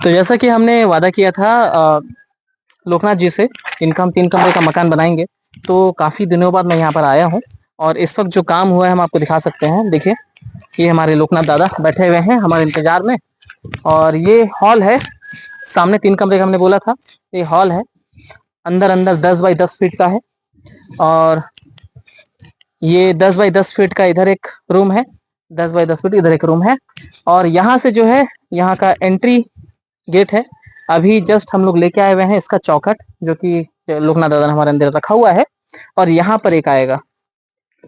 तो जैसा कि हमने वादा किया था लोकनाथ जी से, इनका हम 3 कमरे का मकान बनाएंगे। तो काफ़ी दिनों बाद मैं यहाँ पर आया हूँ और इस वक्त जो काम हुआ है हम आपको दिखा सकते हैं। देखिए, ये हमारे लोकनाथ दादा बैठे हुए हैं हमारे इंतजार में। और ये हॉल है, सामने 3 कमरे का हमने बोला था, ये हॉल है। अंदर अंदर 10 बाई 10 फीट का है और ये 10 बाई 10 फीट का इधर एक रूम है, 10 बाई 10 फीट इधर एक रूम है। और यहाँ से जो है, यहाँ का एंट्री गेट है। अभी जस्ट हम लोग लेके आए हुए हैं इसका चौखट, जो कि लोकनाथ दादा ने हमारे अंदर रखा हुआ है। और यहाँ पर एक आएगा,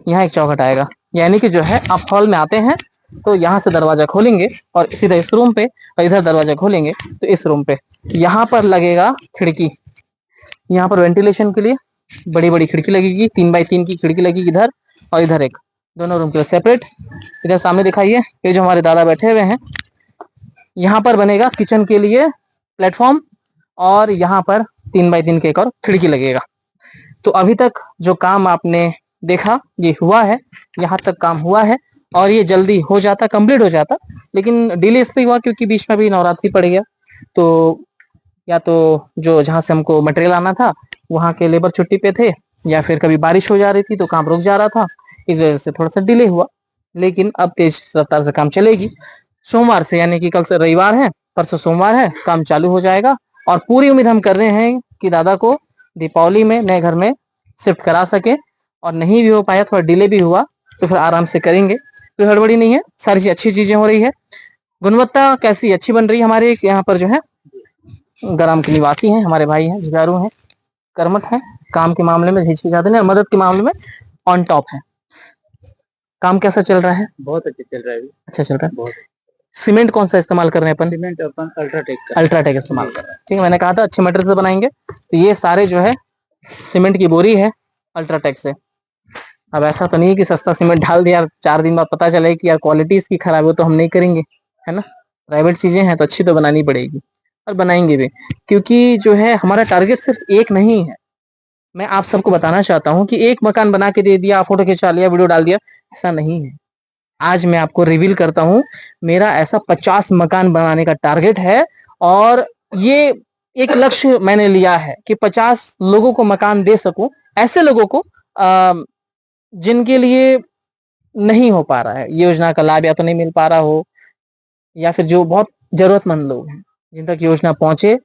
यहाँ एक चौखट आएगा। यानी कि जो है, आप हॉल में आते हैं तो यहाँ से दरवाजा खोलेंगे और सीधा इस रूम पे, और इधर दरवाजा खोलेंगे तो इस रूम पे यहाँ पर लगेगा खिड़की। यहाँ पर वेंटिलेशन के लिए बड़ी बड़ी खिड़की लगेगी, 3 बाई 3 की खिड़की लगेगी इधर और इधर एक, दोनों रूम के लिए सेपरेट। इधर सामने दिखाइए, ये जो हमारे दादा बैठे हुए हैं, यहाँ पर बनेगा किचन के लिए प्लेटफॉर्म और यहाँ पर 3 बाई 3 के एक और खिड़की लगेगा। तो अभी तक जो काम आपने देखा ये हुआ है, यहाँ तक काम हुआ है और ये जल्दी हो जाता, कंप्लीट हो जाता। लेकिन डिले इसलिए हुआ क्योंकि बीच में भी नवरात्रि पड़ गया। तो या तो जो जहाँ से हमको मटेरियल आना था वहाँ के लेबर छुट्टी पे थे, या फिर कभी बारिश हो जा रही थी तो काम रुक जा रहा था, इस वजह से थोड़ा सा डिले हुआ। लेकिन अब तेज रफ्तार से काम चलेगी। सोमवार से, यानी कि कल से रविवार है, परसों सोमवार है, काम चालू हो जाएगा। और पूरी उम्मीद हम कर रहे हैं कि दादा को दीपावली में नए घर में शिफ्ट करा सके। और नहीं भी हो पाया, थोड़ा डिले भी हुआ, तो फिर आराम से करेंगे। कोई हड़बड़ी नहीं है, सारी चीज अच्छी चीजें हो रही है। गुणवत्ता कैसी अच्छी बन रही है। हमारे यहाँ पर जो है ग्राम के निवासी हैं, हमारे भाई हैं, जुझारू हैं, कर्मठ हैं, काम के मामले में हिचकिचाते नहीं, मदद के मामले में ऑन टॉप है। काम कैसा चल रहा है? बहुत अच्छा चल रहा है। अच्छा चल रहा है। बहुत। सीमेंट कौन सा इस्तेमाल कर रहे हैं अपन? सीमेंट अपन अल्ट्राटेक अल्ट्राटेक इस्तेमाल कर रहे हैं। ठीक है, मैंने कहा था अच्छे मटेरियल से बनाएंगे। तो ये सारे जो है सीमेंट की बोरी है अल्ट्राटेक से। अब ऐसा तो नहीं है कि सस्ता सीमेंट डाल दिया 4 दिन बाद पता चले कि यार क्वालिटी इसकी खराब है, तो हम नहीं करेंगे, है ना। प्राइवेट चीजें हैं तो अच्छी तो बनानी पड़ेगी और बनाएंगे भी। क्योंकि जो है हमारा टारगेट सिर्फ एक नहीं है। मैं आप सबको बताना चाहता हूँ कि एक मकान बना के दे दिया, फोटो खिंचा लिया, वीडियो डाल दिया, ऐसा नहीं है। आज मैं आपको रिवील करता हूँ, मेरा ऐसा 50 मकान बनाने का टारगेट है। और ये एक लक्ष्य मैंने लिया है कि 50 लोगों को मकान दे सकूं, ऐसे लोगों को जिनके लिए नहीं हो पा रहा है योजना का लाभ, या तो नहीं मिल पा रहा हो, या फिर जो बहुत जरूरतमंद लोग हैं जिन तक योजना पहुंचे,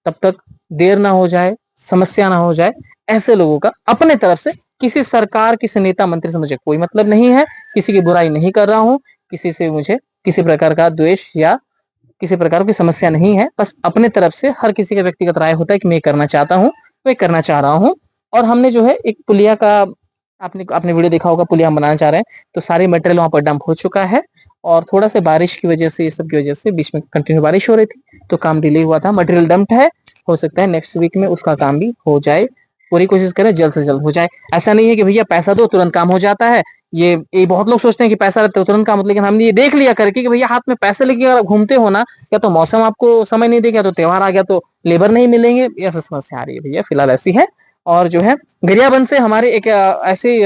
तब तक देर ना हो जाए, समस्या ना हो जाए। ऐसे लोगों का अपने तरफ से, किसी सरकार, किसी नेता मंत्री से मुझे कोई मतलब नहीं है, किसी की बुराई नहीं कर रहा हूं, किसी से मुझे किसी प्रकार का द्वेष या किसी प्रकार की समस्या नहीं है। बस अपने तरफ से हर किसी का व्यक्तिगत राय होता है कि मैं करना चाहता हूँ, मैं करना चाह रहा हूँ। और हमने जो है एक पुलिया का, आपने आपने वीडियो देखा होगा, पुलिया हम बनाना चाह रहे हैं। तो सारे मटेरियल वहां पर डंप हो चुका है और थोड़ा सा बारिश की वजह से, ये सब की वजह से बीच में कंटिन्यू बारिश हो रही थी तो काम डिले हुआ था। मटेरियल डंप है, हो सकता है नेक्स्ट वीक में उसका काम भी हो जाए। पूरी कोशिश करें जल्द से जल्द हो जाए। ऐसा नहीं है कि भैया पैसा दो तुरंत काम हो जाता है। ये बहुत लोग सोचते हैं कि पैसा रहता है तुरंत काम होता है, लेकिन हमने ये देख लिया करके कि भैया हाथ में पैसे लेके अगर घूमते हो ना, या तो मौसम आपको समय नहीं देगा, तो त्योहार आ गया तो लेबर नहीं मिलेंगे, ऐसी समस्या आ रही है भैया, फिलहाल ऐसी है। और जो है गरियाबंद से हमारे एक ऐसे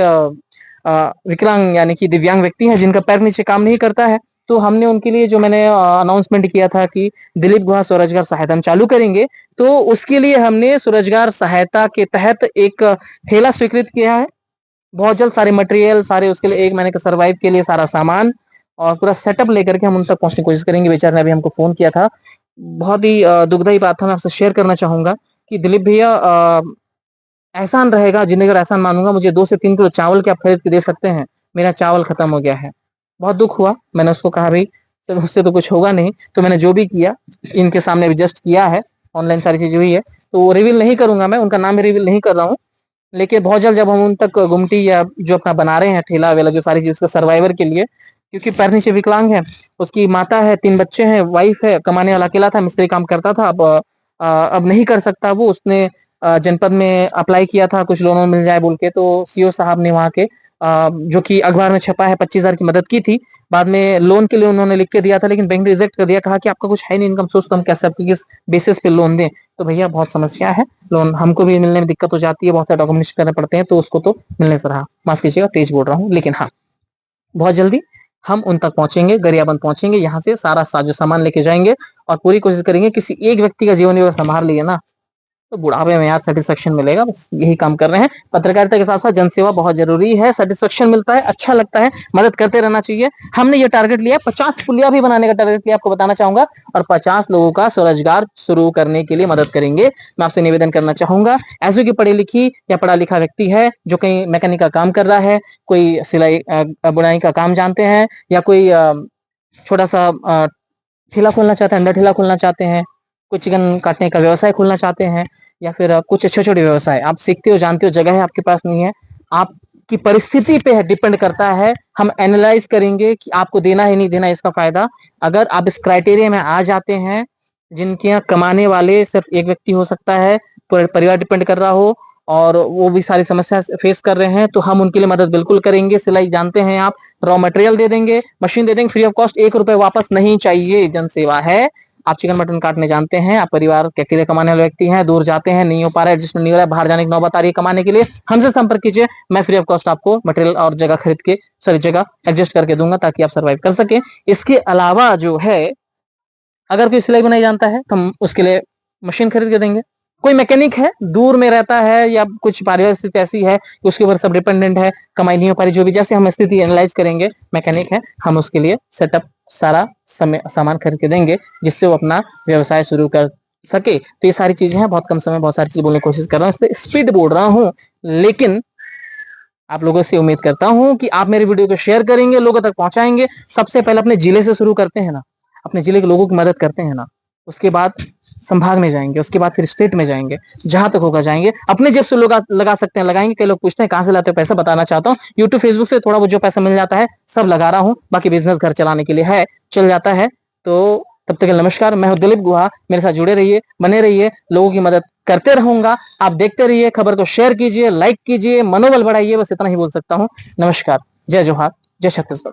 विकलांग यानी कि दिव्यांग व्यक्ति हैं जिनका पैर नीचे काम नहीं करता है। तो हमने उनके लिए, जो मैंने अनाउंसमेंट किया था कि दिलीप गुहा स्वरोजगार सहायता हम चालू करेंगे, तो उसके लिए हमने स्वरोजगार सहायता के तहत एक ठेला स्वीकृत किया है। बहुत जल्द सारे मटेरियल, सारे उसके लिए, एक महीने का सर्वाइव के लिए सारा सामान और पूरा सेटअप लेकर के हम उन तक पहुंचने की कोशिश करेंगे। बेचारे ने अभी हमको फोन किया था, बहुत ही दुखदायी बात था, मैं आपसे शेयर करना चाहूंगा कि दिलीप भैया, एहसान रहेगा, जिंदगी का एहसान मानूंगा, मुझे 2 से 3 किलो चावल क्या खरीद के दे सकते हैं? मेरा चावल खत्म हो गया है। बहुत दुख हुआ। मैंने उसको कहा भाई सर उससे तो कुछ होगा नहीं। तो मैंने जो भी किया इनके सामने भी जस्ट किया है, ऑनलाइन सारी चीजें हुई है, तो वो रिवील नहीं करूंगा, मैं उनका नाम भी रिवील नहीं कर रहा हूँ। लेकिन बहुत जल्द जब हम उन तक गुमटी या जो अपना बना रहे हैं ठेला वेला, जो सारी चीज उसका सर्वाइवर के लिए, क्योंकि पैर नीचे विकलांग है, उसकी माता है, 3 बच्चे हैं, वाइफ है, कमाने वाला अकेला था, मिस्त्री काम करता था। अब नहीं कर सकता वो। उसने जनपद में अप्लाई किया था कुछ लोनों में मिल जाए बोल के, तो सीओ साहब ने वहाँ के जो कि अखबार में छपा है 25,000 की मदद की थी। बाद में लोन के लिए उन्होंने लिख के दिया था, लेकिन बैंक ने रिजेक्ट कर दिया, कहा कि आपका कुछ है नहीं इनकम सोर्स, तो हम कैसे आपकी किस बेसिस पे लोन दें। तो भैया बहुत समस्या है, लोन हमको भी मिलने में दिक्कत हो जाती है, बहुत सारे डॉक्यूमेंटेशन करने पड़ते हैं, तो उसको तो मिलने से रहा। माफ कीजिएगा तेज बोल रहा हूँ, लेकिन हाँ बहुत जल्दी हम उन तक पहुंचेंगे, गरियाबंद पहुंचेंगे, यहाँ से सारा साजो सामान लेके जाएंगे और पूरी कोशिश करेंगे किसी एक व्यक्ति का जीवन भी अगर संभाल लिए ना तो बुढ़ापे में यार सेटिस्फेक्शन मिलेगा। बस यही काम कर रहे हैं। पत्रकारिता के साथ साथ जनसेवा बहुत जरूरी है, सेटिस्फेक्शन मिलता है, अच्छा लगता है, मदद करते रहना चाहिए। हमने ये टारगेट लिया, 50 पुलिया भी बनाने का टारगेट लिया, आपको बताना चाहूंगा, और 50 लोगों का स्वरोजगार शुरू करने के लिए मदद करेंगे। मैं आपसे निवेदन करना चाहूंगा, ऐसे की पढ़ी लिखी या पढ़ा लिखा व्यक्ति है जो कहीं मैकेनिक का काम कर रहा है, कोई सिलाई बुनाई का काम जानते हैं, या कोई छोटा सा ठेला खोलना चाहते हैं, अंडा ठेला खोलना चाहते हैं, कुछ चिकन काटने का व्यवसाय खोलना चाहते हैं, या फिर कुछ छोटे छोटे व्यवसाय आप सीखते हो, जानते हो, जगह है आपके पास नहीं है, आपकी परिस्थिति पे डिपेंड करता है। हम एनालाइज करेंगे कि आपको देना है नहीं देना इसका फायदा। अगर आप इस क्राइटेरिया में आ जाते हैं, जिनके यहाँ कमाने वाले सिर्फ एक व्यक्ति हो सकता है, परिवार डिपेंड कर रहा हो और वो भी सारी समस्या फेस कर रहे हैं, तो हम उनके लिए मदद बिल्कुल करेंगे। सिलाई जानते हैं आप, रॉ मटेरियल दे देंगे, मशीन दे देंगे फ्री ऑफ कॉस्ट, 1 रुपए वापस नहीं चाहिए। जनसेवा है। आप चिकन मटन काटने जानते हैं, आप परिवार के अकेले कमाने वाले व्यक्ति हैं, दूर जाते हैं, नहीं हो पा रहा है, एडजस्टमेंट नहीं हो रहा है, बाहर जाने की नौबत आ रही है कमाने के लिए, हमसे संपर्क कीजिए। मैं फ्री ऑफ कॉस्ट आपको मटेरियल और जगह खरीद के सारी जगह एडजस्ट करके दूंगा ताकि आप सर्वाइव कर सके। इसके अलावा जो है, अगर कोई सिलाई बनाई जानता है तो हम उसके लिए मशीन खरीद के देंगे। कोई मैकेनिक है, दूर में रहता है या कुछ पारिवारिक स्थिति ऐसी है कि उसके ऊपर सब डिपेंडेंट है, कमाई नहीं हो पा रही, जो भी, जैसे हम स्थिति एनालाइज करेंगे, मैकेनिक है, हम उसके लिए सेटअप सारा सामान खरीद के देंगे जिससे वो अपना व्यवसाय शुरू कर सके। तो ये सारी चीजें हैं, बहुत कम समय बहुत सारी चीजें बोलने की कोशिश कर रहा हूँ, इसलिए स्पीड बोल रहा हूँ, लेकिन आप लोगों से उम्मीद करता हूं कि आप मेरी वीडियो को शेयर करेंगे, लोगों तक पहुंचाएंगे। सबसे पहले अपने जिले से शुरू करते हैं ना, अपने जिले के लोगों की मदद करते हैं ना, उसके बाद संभाग में जाएंगे, उसके बाद फिर स्टेट में जाएंगे, जहां तक होगा जाएंगे। अपने जेब से लोग लगा सकते हैं, लगाएंगे। कई लोग पूछते हैं कहां से लाते हो पैसा, बताना चाहता हूँ यूट्यूब फेसबुक से थोड़ा बहुत जो पैसा मिल जाता है सब लगा रहा हूँ, बाकी बिजनेस घर चलाने के लिए है, चल जाता है। तो तब तक नमस्कार, मैं हूं दिलीप गुहा, मेरे साथ जुड़े रहिए, बने रहिए, लोगों की मदद करते रहूंगा। आप देखते रहिए, खबर को शेयर कीजिए, लाइक कीजिए, मनोबल बढ़ाइए, बस इतना ही बोल सकता हूं। नमस्कार, जय जोहार, जय छत्तीसगढ़।